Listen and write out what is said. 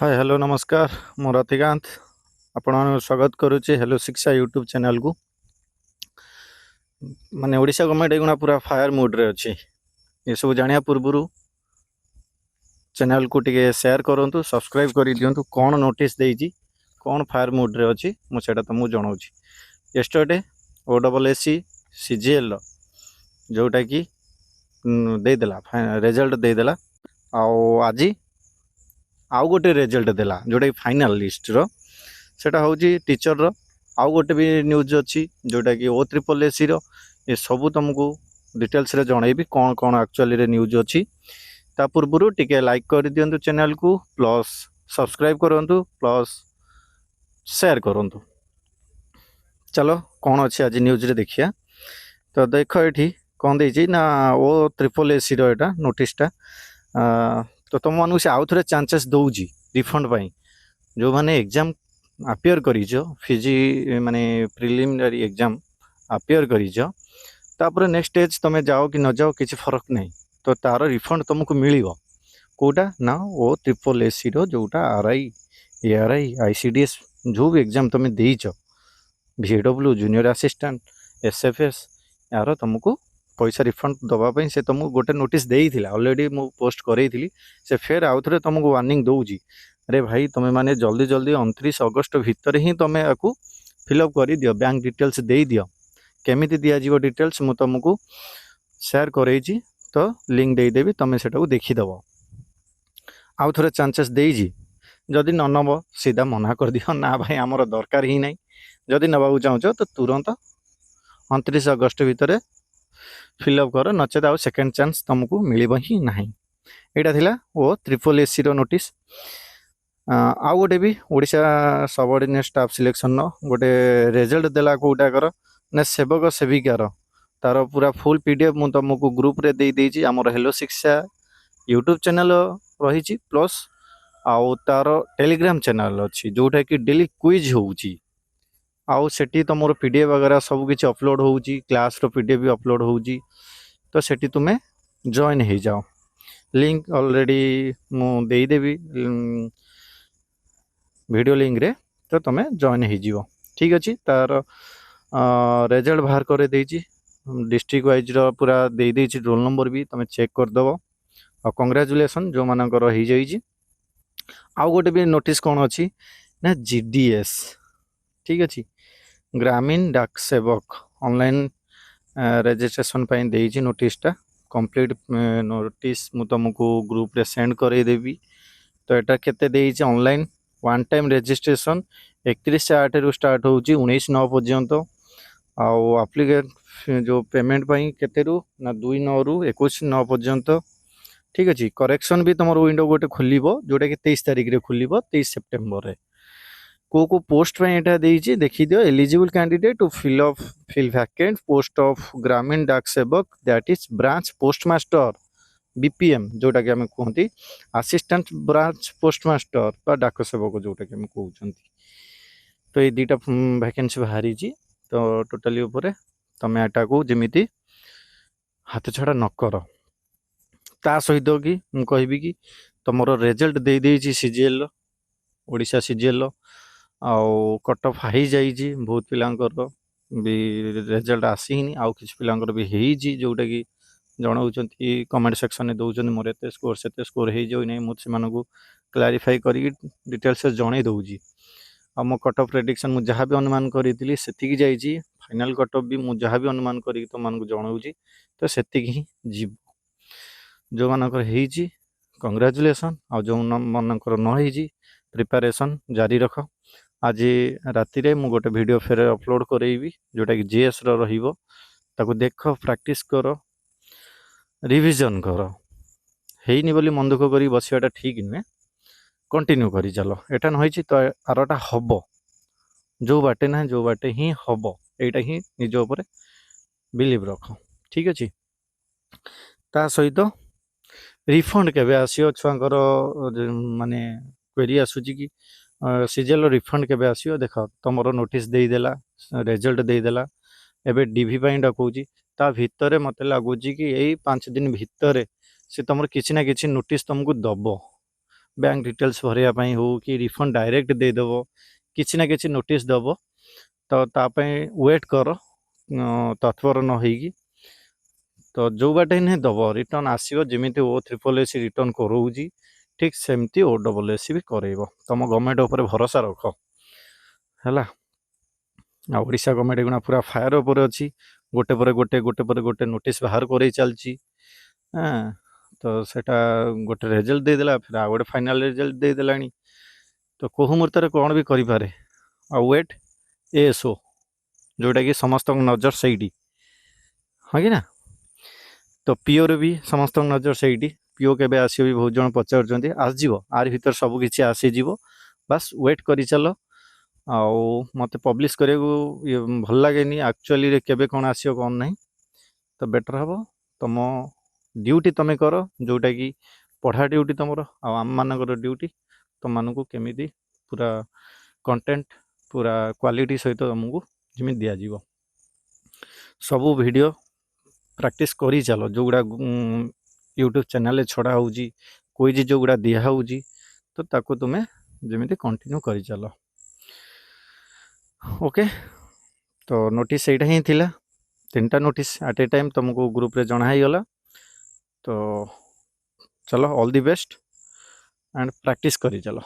Hi hello नमस्कार मो रतिकांत आपण स्वागत करुच्ची हेलो शिक्षा यूट्यूब चैनल को माने ओडिशा गवर्नमेंट एगुणा पूरा फायर मोड रे अच्छी ये सब जानिया पूर्व चैनल को टिके शेयर करंतु सब्सक्राइब कर दियंतु कौन नोटिस देइजी कौन फायर मोड रे अच्छी मुझे तुमको जनाऊँगी यस्टरडे OSSC CGL जोटा कि देदेला रिजल्ट देदेला आज आउ गोटे रिजल्ट देला जोटा कि फाइनल लिस्ट रो सेटा होची टीचर रो आउ गोटे भी न्यूज अच्छी जोटा कि OSSC रो ये सब तुमको डिटेल्स रे जनइबी कौन कौन एक्चुअली रे न्यूज अच्छी ता पूर्व टिके लाइक कर दियंतु चैनल को प्लस सब्सक्राइब करंतु प्लस शेयर करंतु। चलो कौन अच्छी आज न्यूज रे देखिया तो देख ये कौन देजी ना OSSC रो एटा नोटिस टा तो तुम मानू से आउ थे चांसेस दौजी रिफंड पाई जो माने एग्जाम अपियर करिज फिजी माने प्रिलिमिनरी एग्जाम अपियर करिज तापर नेक्स्ट स्टेज तुम जाओ कि न जाओ किसी फरक नहीं तो तार रिफंड तुमको मिल कोटा ना OSSC रो जोटा RI ARI ICDS जो भी एग्जाम तुम देच VW जूनियर असिस्टेंट SFS यार तुमको पैसा रिफंड दवापाई से तुमको गोटे नोटिस देइथिला ऑलरेडी मु पोस्ट करैथिली से फेर आउ थे तुमको वार्निंग दौजी अरे भाई तुम्हें माने जल्दी जल्दी 29 अगस्त भितर ही तुम्हें आपको फिलअप कर दियो बैंक डिटेल्स दे दियो केमिति दिया जीवो डिटेल्स मु तुमको शेयर करैछि तो लिंक दे देबी तुम्हें सेटा देखिदेव आउ थे चांसेस देइछि जदि न नब सीधा मना कर दियो ना भाई आमर दरकार ही नहीं जदि नबाकू चाहूच तो तुरंत 29 अगस्त भितर फिलअप कर नचेत आउ सेकेंड चांस तुमको मिल ही ना यहाँ थिला OSSC रो नोटिस आउ गोटे भी ओडिशा सबऑर्डिनेट स्टाफ सिलेक्शन गोटे रिजल्ट देला कोटाकर ना सेवक सेविकार तार पूरा फुल PDF मु तुमको ग्रुप रे दे देइछि हमर हेलो शिक्षा यूट्यूब चैनल रही प्लस आउ तार टेलीग्राम चैनल अच्छी जोटा कि डेली क्विज होउची आउ सेठी तुम PDF वगैरह सब किसी अपलोड होउची क्लास रो PDF भी अपलोड होउची तो सेठी तुम्हें जॉइन हो जाओ लिंक ऑलरेडी मु दे देबी वीडियो लिंक रे तो तुम्हें जॉइन हो जीवो ठीक अच्छी तार रिजल्ट बाहर कर देइछि डिस्ट्रिक्ट वाइज रो पूरा दे देइछि रोल नंबर भी तुम्हें चेक कर दबो और कांग्रेचुलेशन जो मानकर हो जाइछि आउ गोटे भी नोटिस कौन अच्छी ना GDS ठीक अच्छी ग्रामीण डाक सेवक ऑनलाइन रजिस्ट्रेशन पाई देइछि नोटिस टा कंप्लीट नोटिस मु तुमको ग्रुप रे सेंड करे देबी तो एटा केते देइछि ऑनलाइन वन टाइम रजिस्ट्रेशन 31/8 रु स्टार्ट होउछि 19/9 पर्यंत आउ एप्लीकेट जो पेमेंट पाई केते रु ना 2/9 रु 21/9 पर्यंत ठीक अच्छी करेक्शन भी तुम विंडो गोटे खोलिबो जोटा कि 23 तारिख रे खोलिबो 23 सेप्टेम्बर रे को पोस्ट पे एटा देइछि देखि दियो eligible candidate to fill vacant post of Gramin Dak Sevak that is branch postmaster BPM जोटा कि आम कहती असिस्टेंट ब्रांच पोस्टमास्टर बा डाक सेवक जोटा कि आम कहते तो ये दुटा वैकेंसी बाहरी तो टोटाली उपरे तमें एटा को जमीती हाथ छड़ा न कर ता सहित कि मु कहबी कि तुमर रिजल्ट दे देइछि CGL ओडिशा CGL आउ कट ऑफ हाई जाइछि बहुत पिलांकर भी रिजल्ट आसीनी आउ किछ पिलांकर भी हेइछि जोटा कि जनाउछन्ती कमेंट सेक्शन में दौरान मोर एत स्कोर हो जाऊ नहीं मुझे मानक क्लारीफाई करी डिटेल्स जन दूजी आ मो कट ऑफ प्रेडिक्शन मुझे जहाँ भी अनुमान करी से फाइनल कट ऑफ भी मुझे जहाँ भी अनुमान करी तुमको जनाऊँगी तो से ही जीव जो मानकर होइछि कंग्रेचुलेसन आ जो मानकर न होइछि प्रिपरेशन जारी रख आज राति रे मु गोटे वीडियो फेर अपलोड करेबी जोटा कि GS रो रहिबो ताको देख प्रैक्टिस कर रिविजन कर हेनी बोली मन दुख करी बसियाटा ठीक नुहे कंटिन्यू करी चलो एटा नही तो आरटा हम जो बाटे ना जो बाटे ही हम एटा ही निज उपर बिलीव रख ठीक अच्छे ता सहित रिफंड केबे आसियो छुआंकर माने क्वेरी आसुची कि CGL रिफंड केबे आसियो देख तुमर नोटिस देदेला रिजल्ट देदेला एबे DV पाई डाकूची ता भितर मते लगुच कि यही 5 दिन भितर से तुम किसी ना किसी नोटिस तुमको दब बैंक डिटेल्स भरिया पई हो कि रिफंड डायरेक्ट दे देबो किछि ना किछि नोटिस देबो तो तापई वेट कर तत्पर न होगी तो जो बाटे नहीं दब रिटर्न आसो जमी O SSS रिटर्न करोजी ठीक सेमती OSS भी करेब तुम गवर्नमेंट उपर भरोसा रख है ओडिशा गवर्नमेंट गुणा पूरा फायर उपर अच्छी गोटे पर गोटे नोटिस बाहर कर चलती हाँ तो सेटा गोटे रिजल्ट देदेला फिर आ गोटे फाइनाल रिजल्ट देदेला तो कहू मुहूर्त कौन भी करें वेट ASO जोटा कि समस्त नजर से हाँ कि ना तो पीओर भी समस्त नजर से पीओ के आस भी बहुत जन पचार आसज आर भर सबकि आसीज बास वेट कर चल आउ मत पब्लिश करने को भल लगे एक्चुअली केबे कौन आसो कौन ना तो बेटर हम तुम ड्यूटी तुम कर जोटा कि पढ़ा ड्यूटी तुम आम मानकर ड्यूटी तुम मानक केमी पूरा कंटेंट पूरा क्वालिटी सहित तुमको जमी दिज्व सबू वीडियो प्रैक्टिस करी चलो जो गुड़ा यूट्यूब चैनल छड़ा हो कोई जो गुड़ा दिहु तो ताको तुम्हें जमी कंटिन्यू कर चलो ओके तो नोटिस यहीटा ही थिला 3टा नोटिस एट ए टाइम तुमको ग्रुप रे जनाई गला तो चलो all the best and practice करी चलो।